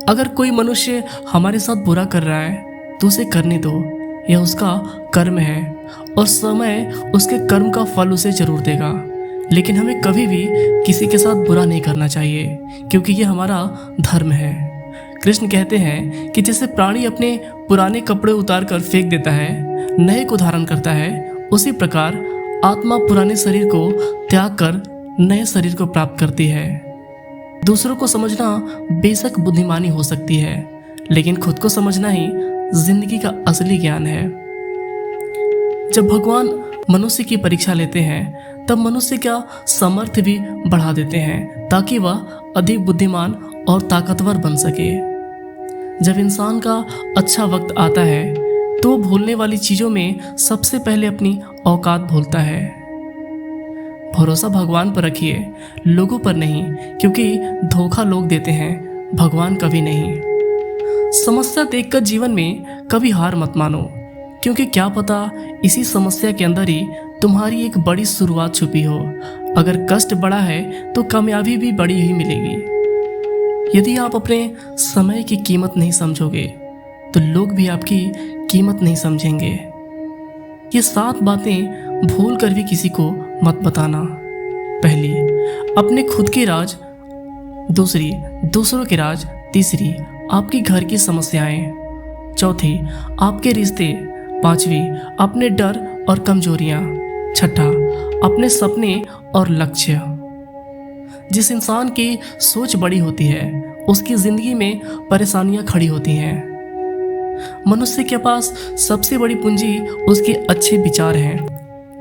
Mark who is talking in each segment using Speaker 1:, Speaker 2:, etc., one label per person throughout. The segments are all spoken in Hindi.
Speaker 1: अगर कोई मनुष्य हमारे साथ बुरा कर रहा है तो उसे करने दो, यह उसका कर्म है और समय उसके कर्म का फल उसे जरूर देगा। लेकिन हमें कभी भी किसी के साथ बुरा नहीं करना चाहिए, क्योंकि यह हमारा धर्म है। कृष्ण कहते हैं कि जैसे प्राणी अपने पुराने कपड़े उतार कर फेंक देता है, नए को धारण करता है, उसी प्रकार आत्मा पुराने शरीर को त्याग कर नए शरीर को प्राप्त करती है। दूसरों को समझना बेशक बुद्धिमानी हो सकती है, लेकिन खुद को समझना ही जिंदगी का असली ज्ञान है। जब भगवान मनुष्य की परीक्षा लेते हैं तब मनुष्य का सामर्थ्य भी बढ़ा देते हैं ताकि वह अधिक बुद्धिमान और ताकतवर बन सके। जब इंसान का अच्छा वक्त आता है तो वो भूलने वाली चीजों में सबसे पहले अपनी औकात भूलता है। भरोसा भगवान पर रखिए, लोगों पर नहीं, क्योंकि धोखा लोग देते हैं, भगवान कभी नहीं। समस्या देखकर जीवन में कभी हार मत मानो, क्योंकि क्या पता इसी समस्या के अंदर ही तुम्हारी एक बड़ी शुरुआत छुपी हो। अगर कष्ट बड़ा है तो कामयाबी भी बड़ी ही मिलेगी। यदि आप अपने समय की कीमत नहीं समझोगे तो लोग भी आपकी कीमत नहीं समझेंगे। ये 7 बातें भूल कर भी किसी को मत बताना। पहली, अपने खुद के राज। दूसरी, दूसरों के राज। तीसरी, आपकी घर की समस्याएं। चौथी, आपके रिश्ते। पांचवी, अपने डर और कमजोरियां। छठा, अपने सपने और लक्ष्य। जिस इंसान की सोच बड़ी होती है उसकी जिंदगी में परेशानियां खड़ी होती हैं। मनुष्य के पास सबसे बड़ी पूंजी उसके अच्छे विचार हैं,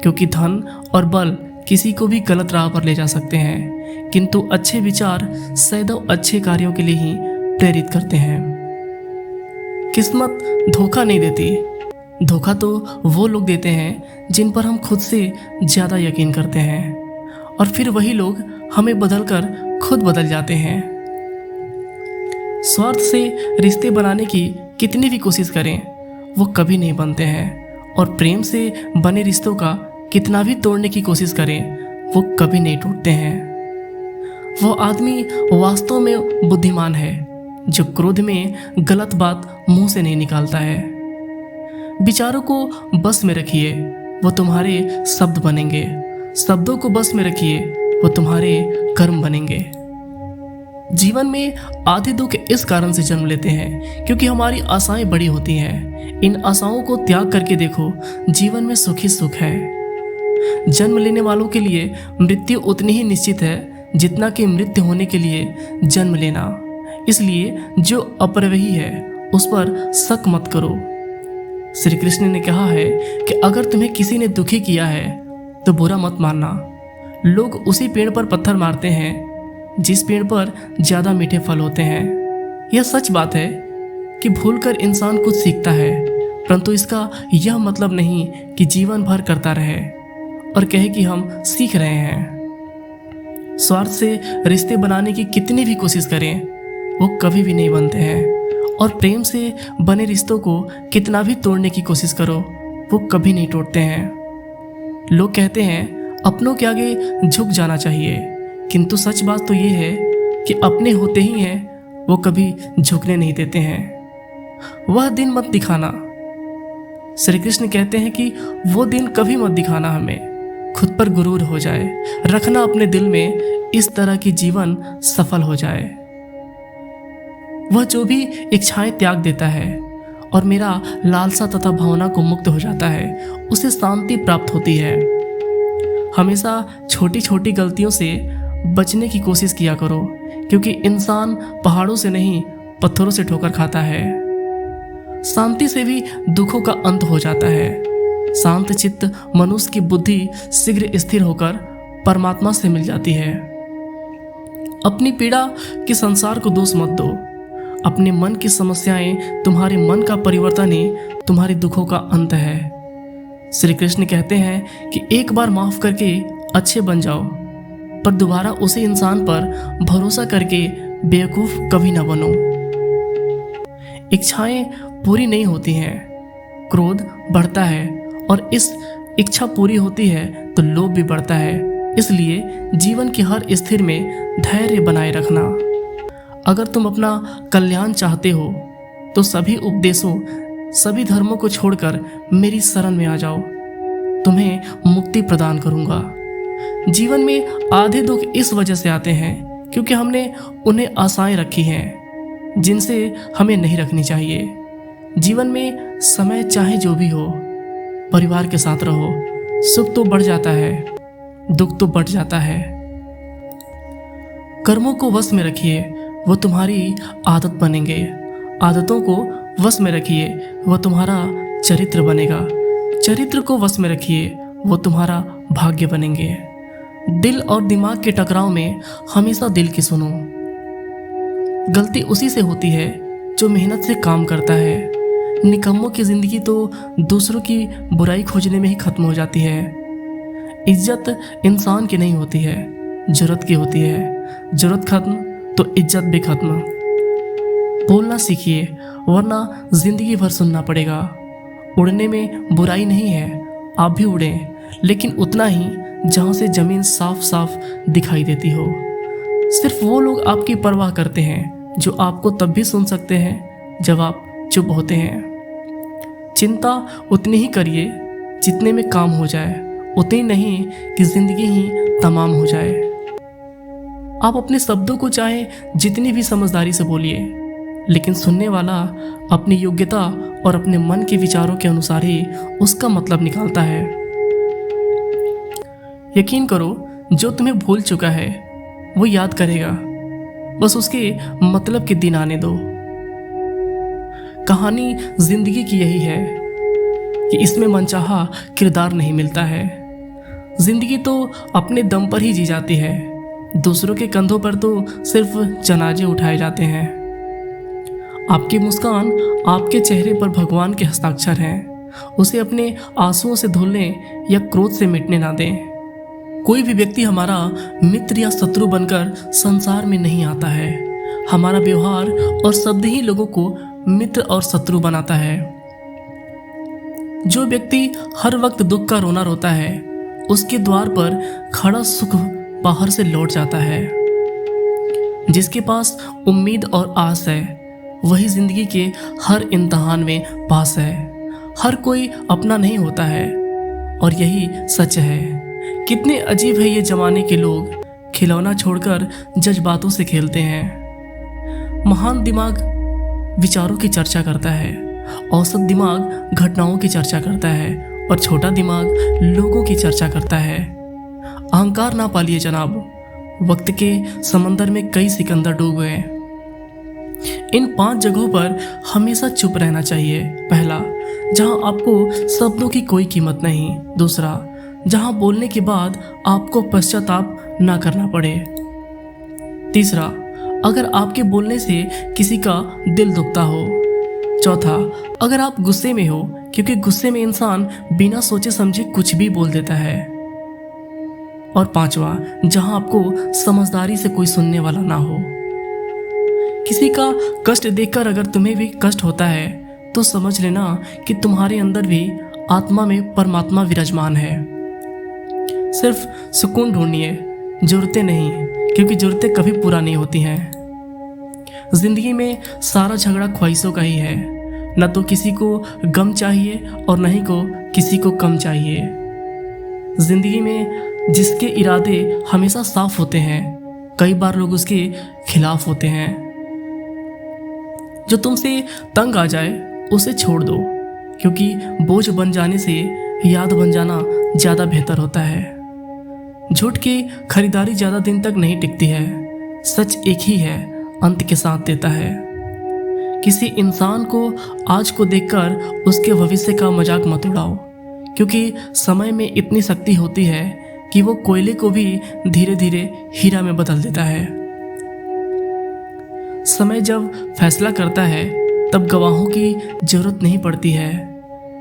Speaker 1: क्योंकि धन और बल किसी को भी गलत राह पर ले जा सकते हैं, किंतु अच्छे विचार सदैव अच्छे कार्यों के लिए ही प्रेरित करते हैं। किस्मत धोखा नहीं देती, धोखा तो वो लोग देते हैं जिन पर हम खुद से ज्यादा यकीन करते हैं, और फिर वही लोग हमें बदलकर खुद बदल जाते हैं। स्वार्थ से रिश्ते बनाने की कितनी भी कोशिश करें वो कभी नहीं बनते हैं, और प्रेम से बने रिश्तों का कितना भी तोड़ने की कोशिश करें वो कभी नहीं टूटते हैं। वो आदमी वास्तव में बुद्धिमान है जो क्रोध में गलत बात मुंह से नहीं निकालता है। विचारों को बस में रखिए, वो तुम्हारे शब्द बनेंगे। शब्दों को बस में रखिए, वो तुम्हारे कर्म बनेंगे। जीवन में आधे दुख इस कारण से जन्म लेते हैं क्योंकि हमारी आशाएं बड़ी होती हैं। इन आशाओं को त्याग करके देखो, जीवन में सुख ही सुख है। जन्म लेने वालों के लिए मृत्यु उतनी ही निश्चित है जितना कि मृत्यु होने के लिए जन्म लेना। इसलिए जो अपरिवही है उस पर शक मत करो। श्री कृष्ण ने कहा है कि अगर तुम्हें किसी ने दुखी किया है तो बुरा मत मानना। लोग उसी पेड़ पर पत्थर मारते हैं जिस पेड़ पर ज्यादा मीठे फल होते हैं। यह सच बात है कि भूलकर इंसान कुछ सीखता है, परंतु इसका यह मतलब नहीं कि जीवन भर करता रहे और कहे कि हम सीख रहे हैं। स्वार्थ से रिश्ते बनाने की कितनी भी कोशिश करें वो कभी भी नहीं बनते हैं, और प्रेम से बने रिश्तों को कितना भी तोड़ने की कोशिश करो वो कभी नहीं टूटते हैं। लोग कहते हैं अपनों के आगे झुक जाना चाहिए, किंतु सच बात तो ये है कि अपने होते ही हैं वो कभी झुकने नहीं देते हैं। वह दिन मत दिखाना। श्री कृष्ण कहते हैं कि वो दिन कभी मत दिखाना हमें, खुद पर गुरूर हो जाए, रखना अपने दिल में, इस तरह की जीवन सफल हो जाए। वह जो भी इच्छाएं त्याग देता है और मेरा लालसा तथा भावना को मुक्त हो जाता है उसे शांति प्राप्त होती है। हमेशा छोटी छोटी गलतियों से बचने की कोशिश किया करो, क्योंकि इंसान पहाड़ों से नहीं पत्थरों से ठोकर खाता है। शांति से भी दुखों का अंत हो जाता है। शांत चित्त मनुष्य की बुद्धि शीघ्र स्थिर होकर परमात्मा से मिल जाती है। अपनी पीड़ा के संसार को दोष मत दो। अपने मन की समस्याएं तुम्हारे मन का परिवर्तन ही तुम्हारे दुखों का अंत है। श्री कृष्ण कहते हैं कि एक बार माफ करके अच्छे बन जाओ, पर दोबारा उसी इंसान पर भरोसा करके बेवकूफ कभी ना बनो। इच्छाएं पूरी नहीं होती हैं, क्रोध बढ़ता है, और इस इच्छा पूरी होती है तो लोभ भी बढ़ता है। इसलिए जीवन की हर स्थिति में धैर्य बनाए रखना। अगर तुम अपना कल्याण चाहते हो तो सभी उपदेशों, सभी धर्मों को छोड़कर मेरी शरण में आ जाओ। तुम्हें मुक्ति प्रदान करूंगा। जीवन में आधे दुख इस वजह से आते हैं क्योंकि हमने उन्हें आशाएं रखी हैं जिनसे हमें नहीं रखनी चाहिए। जीवन में समय चाहे जो भी हो, परिवार के साथ रहो। सुख तो बढ़ जाता है, दुख तो बढ़ जाता है। कर्मों को वश में रखिए, वो तुम्हारी आदत बनेंगे। आदतों को वश में रखिए, वो तुम्हारा चरित्र बनेगा। चरित्र को वश में रखिए, वो तुम्हारा भाग्य बनेंगे। दिल और दिमाग के टकराव में हमेशा दिल की सुनो। गलती उसी से होती है जो मेहनत से काम करता है। निकम्मों की जिंदगी तो दूसरों की बुराई खोजने में ही खत्म हो जाती है। इज्जत इंसान की नहीं होती है, जरूरत की होती है। जरूरत खत्म तो इज्जत भी खत्म। बोलना सीखिए, वरना जिंदगी भर सुनना पड़ेगा। उड़ने में बुराई नहीं है, आप भी उड़ें, लेकिन उतना ही जहां से जमीन साफ साफ दिखाई देती हो। सिर्फ वो लोग आपकी परवाह करते हैं जो आपको तब भी सुन सकते हैं जब आप चुप होते हैं। चिंता उतनी ही करिए जितने में काम हो जाए, उतनी नहीं कि जिंदगी ही तमाम हो जाए। आप अपने शब्दों को चाहे जितनी भी समझदारी से बोलिए, लेकिन सुनने वाला अपनी योग्यता और अपने मन के विचारों के अनुसार ही उसका मतलब निकालता है। यकीन करो, जो तुम्हें भूल चुका है वो याद करेगा, बस उसके मतलब के दिन आने दो। कहानी जिंदगी की यही है कि इसमें मनचाहा किरदार नहीं मिलता है। जिंदगी तो अपने दम पर ही जी जाती है, दूसरों के कंधों पर तो सिर्फ जनाजे उठाए जाते हैं। आपकी मुस्कान, आपके चेहरे पर भगवान के हस्ताक्षर हैं। उसे अपने आंसुओं से धुलने या क्रोध से मिटने ना दें। कोई भी व्यक्ति हमारा मित्र या शत्रु बनकर संसार में नहीं आता है। हमारा व्यवहार और शब्द ही लोगों को मित्र और शत्रु बनाता है। जो व्यक्ति हर वक्त दुख का रोना रोता है, उसके द्वार पर खड़ा सुख बाहर से लौट जाता है। जिसके पास उम्मीद और आस है, वही जिंदगी के हर इम्तिहान में पास है। हर कोई अपना नहीं होता है और यही सच है। कितने अजीब है ये जमाने के लोग, खिलौना छोड़कर जज्बातों से खेलते हैं। महान दिमाग विचारों की चर्चा करता है, औसत दिमाग घटनाओं की चर्चा करता है और छोटा दिमाग लोगों की चर्चा करता है। अहंकार ना पालिए जनाब, वक्त के समंदर में कई सिकंदर डूब गए। इन 5 जगहों पर हमेशा चुप रहना चाहिए। पहला, जहां आपको शब्दों की कोई कीमत नहीं। दूसरा, जहां बोलने के बाद आपको पश्चाताप ना करना पड़े। तीसरा, अगर आपके बोलने से किसी का दिल दुखता हो। चौथा, अगर आप गुस्से में हो, क्योंकि गुस्से में इंसान बिना सोचे समझे कुछ भी बोल देता है। और पांचवा, जहां आपको समझदारी से कोई सुनने वाला ना हो। किसी का कष्ट देखकर अगर तुम्हें भी कष्ट होता है तो समझ लेना कि तुम्हारे अंदर भी आत्मा में परमात्मा विराजमान है। सिर्फ सुकून ढूंढिए, जरूरतें नहीं, क्योंकि जरूरतें कभी पूरा नहीं होती हैं। जिंदगी में सारा झगड़ा ख्वाहिशों का ही है। न तो किसी को गम चाहिए और न ही को किसी को कम चाहिए। जिंदगी में जिसके इरादे हमेशा साफ होते हैं, कई बार लोग उसके खिलाफ होते हैं। जो तुमसे तंग आ जाए उसे छोड़ दो, क्योंकि बोझ बन जाने से याद बन जाना ज्यादा बेहतर होता है। झूठ की खरीदारी ज्यादा दिन तक नहीं टिकती है। सच एक ही है, अंत के साथ देता है। किसी इंसान को आज को देखकर उसके भविष्य का मजाक मत उड़ाओ, क्योंकि समय में इतनी शक्ति होती है कि वो कोयले को भी धीरे धीरे हीरा में बदल देता है। समय जब फैसला करता है तब गवाहों की जरूरत नहीं पड़ती है।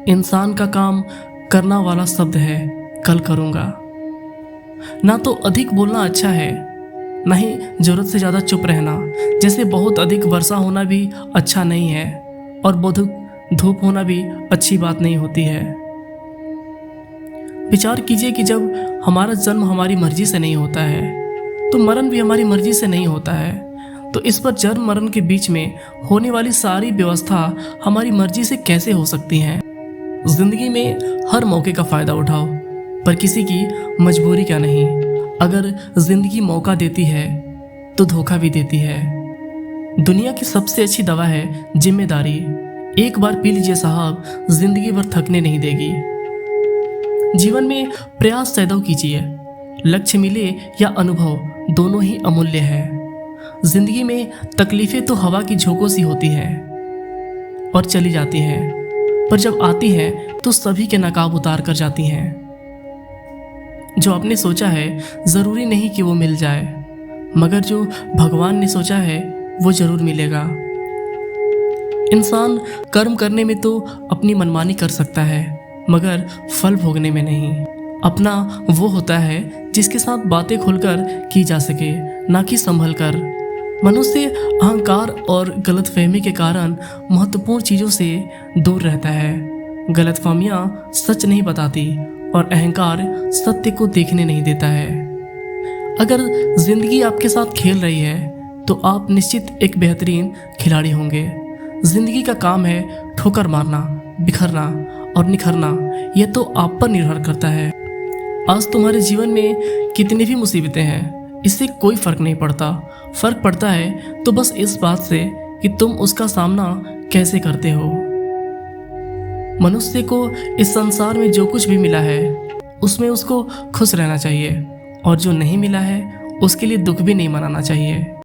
Speaker 1: इंसान का काम करना वाला शब्द है, कल करूँगा। ना तो अधिक बोलना अच्छा है, ना ही जरूरत से ज़्यादा चुप रहना। जैसे बहुत अधिक वर्षा होना भी अच्छा नहीं है और बहुत धूप होना भी अच्छी बात नहीं होती है। विचार कीजिए कि जब हमारा जन्म हमारी मर्जी से नहीं होता है तो मरण भी हमारी मर्जी से नहीं होता है। तो इस पर जन्म मरण के बीच में होने वाली सारी व्यवस्था हमारी मर्जी से कैसे हो सकती हैं? जिंदगी में हर मौके का फायदा उठाओ, पर किसी की मजबूरी क्या नहीं। अगर जिंदगी मौका देती है तो धोखा भी देती है। दुनिया की सबसे अच्छी दवा है जिम्मेदारी। एक बार पी लीजिए साहब, जिंदगी भर थकने नहीं देगी। जीवन में प्रयास सदैव कीजिए, लक्ष्य मिले या अनुभव, दोनों ही अमूल्य है। जिंदगी में तकलीफें तो हवा की झोंकों सी होती हैं और चली जाती हैं, पर जब आती हैं तो सभी के नकाब उतार कर जाती हैं। जो आपने सोचा है जरूरी नहीं कि वो मिल जाए, मगर जो भगवान ने सोचा है वो जरूर मिलेगा। इंसान कर्म करने में तो अपनी मनमानी कर सकता है, मगर फल भोगने में नहीं। अपना वो होता है जिसके साथ बातें खुलकर की जा सके, ना कि संभल कर। मनुष्य अहंकार और गलतफहमी के कारण महत्वपूर्ण चीज़ों से दूर रहता है। गलतफहमियां सच नहीं बताती और अहंकार सत्य को देखने नहीं देता है। अगर जिंदगी आपके साथ खेल रही है तो आप निश्चित एक बेहतरीन खिलाड़ी होंगे। जिंदगी का काम है ठोकर मारना, बिखरना और निखरना। यह तो आप पर निर्भर करता है। आज तुम्हारे जीवन में कितनी भी मुसीबतें हैं, इससे कोई फर्क नहीं पड़ता। फर्क पड़ता है तो बस इस बात से कि तुम उसका सामना कैसे करते हो। मनुष्य को इस संसार में जो कुछ भी मिला है उसमें उसको खुश रहना चाहिए, और जो नहीं मिला है उसके लिए दुख भी नहीं मनाना चाहिए।